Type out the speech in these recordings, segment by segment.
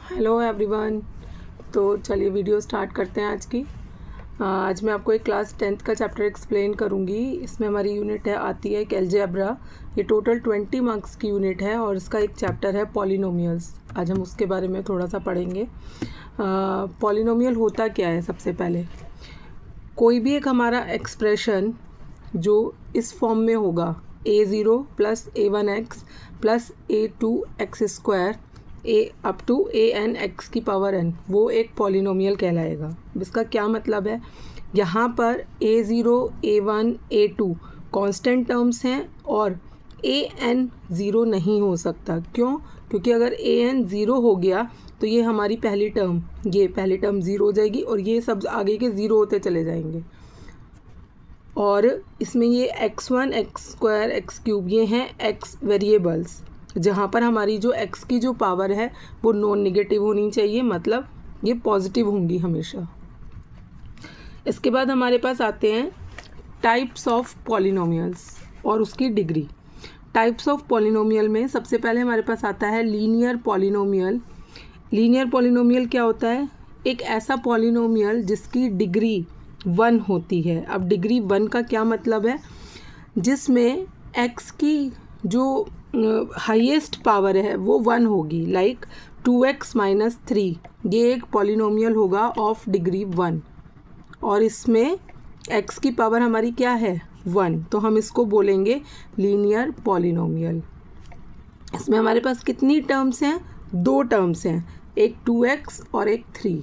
Hello everyone. तो चलिए video start करते हैं आज की। आज मैं आपको एक क्लास 10th का चैप्टर एक्सप्लेन करूंगी। इसमें हमारी यूनिट आती है एक अलजेब्रा। ये टोटल 20 मार्क्स की यूनिट है और इसका एक चैप्टर है पॉलिनोमियल्स। आज हम उसके बारे में थोड़ा सा पढ़ेंगे। पॉलिनोमियल होता क्या है? सबसे पहले कोई भी एक हमारा एक्सप्रेशन जो इस फॉर्म में होगा a0 plus a1x plus a2x² a up to an x की पावर n, वो एक पॉलिनोमियल कहलाएगा। इसका क्या मतलब है? यहाँ पर a0 a1 a2 constant terms हैं और an 0 नहीं हो सकता। क्यों? क्योंकि अगर an 0 हो गया तो ये हमारी पहली टर्म 0 हो जाएगी और ये सब आगे के 0 होते चले जाएंगे। और इसमें ये x1 x² x³ ये हैं x वेरिएबल्स, जहाँ पर हमारी जो x की जो पावर है वो नॉन नेगेटिव होनी चाहिए, मतलब ये पॉजिटिव होंगी हमेशा। इसके बाद हमारे पास आते हैं टाइप्स ऑफ पॉलिनोमियल्स और उसकी डिग्री। टाइप्स ऑफ पॉलिनोमियल में सबसे पहले हमारे पास आता है लीनियर पॉलिनोमियल। लीनियर पॉलिनोमियल क्या होता है? एक ऐसा पॉलिनोमियल जिसकी डिग्री 1 होती है। अब डिग्री 1 का क्या मतलब है? जिसमें x की जो हाईएस्ट पावर है वो 1 होगी, लाइक 2x माइनस 3, ये एक पॉलिनोमियल होगा ऑफ डिग्री 1 और इसमें x की पावर हमारी क्या है? 1, तो हम इसको बोलेंगे लीनियर पॉलिनोमियल। इसमें हमारे पास कितनी टर्म्स हैं? 2 टर्म्स हैं, एक 2x और एक 3।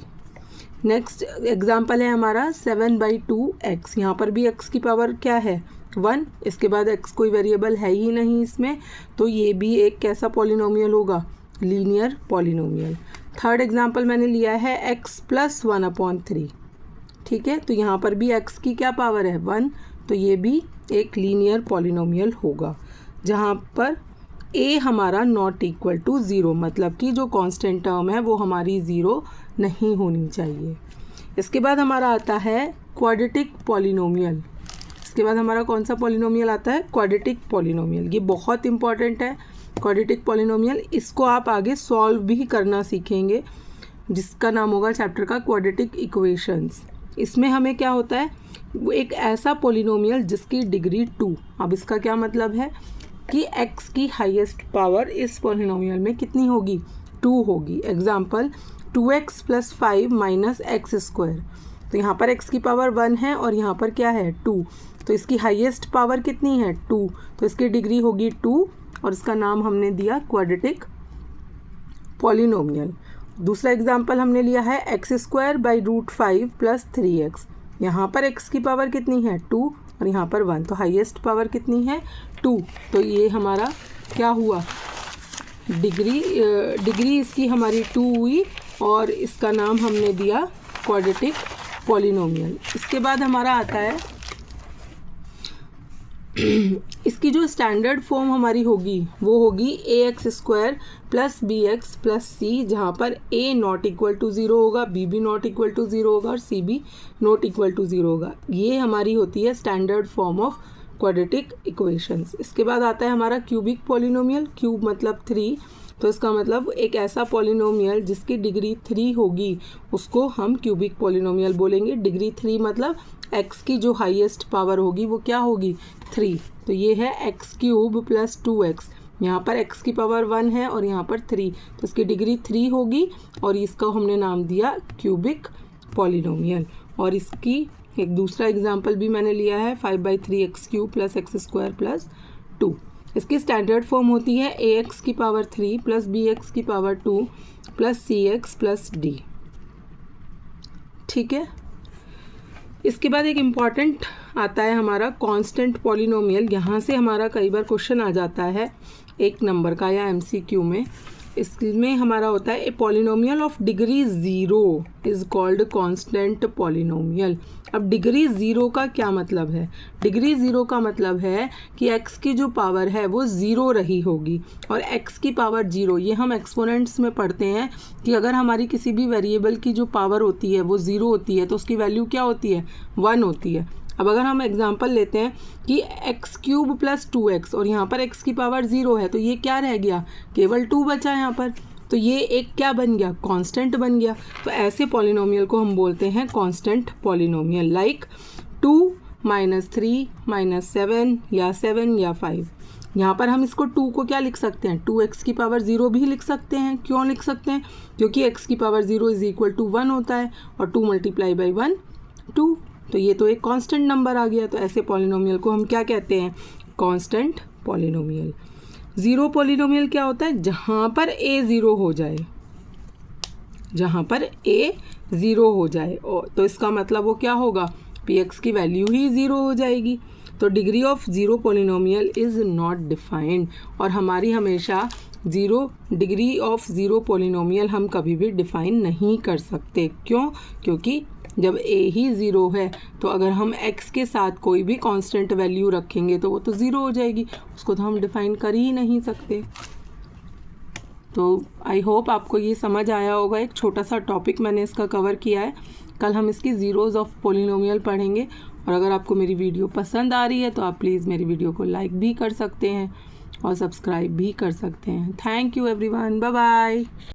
नेक्स्ट एग्जाम्पल है हमारा 7/2x। यहाँ पर भी x की पावर क्या है? 1। इसके बाद x कोई वेरिएबल है ही नहीं इसमें, तो ये भी एक कैसा पॉलिनोमियल होगा? Linear polynomial. थर्ड एग्जाम्पल मैंने लिया है x + 1/3। ठीक है, तो यहाँ पर भी x की क्या पावर है? 1, तो ये भी एक लीनियर पॉलिनोमियल होगा, जहाँ पर a हमारा नॉट इक्वल टू 0, मतलब कि जो कांस्टेंट टर्म है वो हमारी 0 नहीं होनी चाहिए। इसके बाद हमारा आता है क्वाड्रेटिक पॉलिनोमियल। इसके बाद हमारा कौन सा पॉलिनोमियल आता है? Quadratic polynomial. ये बहुत इंपॉर्टेंट है क्वाड्रेटिक पॉलिनोमियल। इसको आप आगे सॉल्व भी करना सीखेंगे, जिसका नाम होगा चैप्टर का क्वाड्रेटिक इक्वेशंस। इसमें हमें क्या होता है? वो एक ऐसा पॉलिनोमियल जिसकी डिग्री 2। अब इसका क्या मतलब है कि x की हाईएस्ट पावर इस पॉलिनोमियल में कितनी होगी? 2 होगी। Example 2x + 5 minus x²। तो यहाँ पर x की पावर 1 है और यहाँ पर क्या है? 2, तो इसकी हाईएस्ट पावर कितनी है? 2, तो इसकी डिग्री होगी 2 और इसका नाम हमने दिया क्वाड्रेटिक पॉलिनोमियल। दूसरा एग्जाम्पल हमने लिया है x² / √5 + 3x। यहाँ पर x की पावर कितनी है? 2 और यहाँ पर 1, तो हाईएस्ट पावर कितनी है? 2, तो ये हमारा क्या हुआ? डिग्री इसकी हमारी 2 हुई और इसका नाम हमने दिया क्वाड्रेटिक पॉलिनोमियल। इसके बाद हमारा आता है इसकी जो स्टैंडर्ड फॉर्म हमारी होगी वो होगी ax² + bx + c, जहाँ पर a नॉट इक्वल टू 0 होगा, b भी नॉट इक्वल टू 0 होगा और c भी नॉट इक्वल टू 0 होगा। ये हमारी होती है standard form of quadratic equations. इसके बाद आता है हमारा क्यूबिक पॉलिनोमियल। क्यूब मतलब 3, तो इसका मतलब एक ऐसा पॉलिनोमियल जिसकी डिग्री 3 होगी उसको हम क्यूबिक पॉलिनोमियल बोलेंगे। डिग्री 3 मतलब x की जो हाईएस्ट पावर होगी वो क्या होगी? 3, तो ये है x³ + 2x। यहाँ पर x की पावर 1 है और यहाँ पर 3, तो इसकी डिग्री 3 होगी और इसका हमने नाम दिया क्यूबिक पॉलिनोमियल। और इसकी एक दूसरा एग्जाम्पल भी मैंने लिया है 5/3x³ + x² + 2। इसकी स्टैंडर्ड फॉर्म होती है ax की पावर 3 + bx की पावर 2 + cx + d। ठीक है, इसके बाद एक इम्पॉर्टेंट आता है हमारा कांस्टेंट पॉलिनोमियल। यहाँ से हमारा कई बार क्वेश्चन आ जाता है 1 नंबर का या MCQ में। इसमें हमारा होता है a polynomial of degree 0 is called constant polynomial. अब डिग्री 0 का क्या मतलब है? डिग्री 0 का मतलब है कि x की जो पावर है वो 0 रही होगी और x की पावर 0, ये हम एक्सपोनेंट्स में पढ़ते हैं कि अगर हमारी किसी भी वेरिएबल की जो पावर होती है वो 0 होती है तो उसकी वैल्यू क्या होती है? 1 होती है। अब अगर हम एग्जांपल लेते हैं कि x³ + 2x और यहाँ पर x की पावर 0 है, तो ये क्या रह गया? केवल 2 बचा यहाँ पर। तो तो ये एक क्या बन गया, कांस्टेंट बन गया। तो ऐसे पॉलिनोमियल को हम बोलते हैं कांस्टेंट पॉलिनोमियल, लाइक 2 - 3 - 7 या 7 या 5। यहाँ पर हम इसको 2 को क्या लिख सकते हैं, 2x की पावर 0 भी लिख सकते हैं। क्यों लिख सकते हैं, क्योंकि x की पावर 0 = 1 होता है और 2 × 1 2। तो ये तो एक कांस्टेंट नंबर आ गया। तो ऐसे पॉलिनोमियल को हम क्या कहते हैं, कांस्टेंट पॉलिनोमियल। ज़ीरो पॉलिनोमियल क्या होता है, जहाँ पर a 0 हो जाए, जहाँ पर a 0 हो जाए। तो इसका मतलब वो क्या होगा, px की वैल्यू ही 0 हो जाएगी। तो degree of zero polynomial is not defined, और हमारी हमेशा डिग्री ऑफ ज़ीरो पॉलिनोमियल हम कभी भी डिफ़ाइन नहीं कर सकते। क्यों, क्योंकि जब a ही 0 है तो अगर हम x के साथ कोई भी कांस्टेंट वैल्यू रखेंगे तो वो तो 0 हो जाएगी, उसको तो हम डिफ़ाइन कर ही नहीं सकते। तो आई होप आपको ये समझ आया होगा। एक छोटा सा टॉपिक मैंने इसका कवर किया है। कल हम इसकी ज़ीरोज़ ऑफ पॉलिनोमियल पढ़ेंगे। और अगर आपको मेरी वीडियो पसंद आ रही है तो आप प्लीज़ मेरी वीडियो को लाइक भी कर सकते हैं और सब्सक्राइब भी कर सकते हैं। Thank you everyone, bye bye.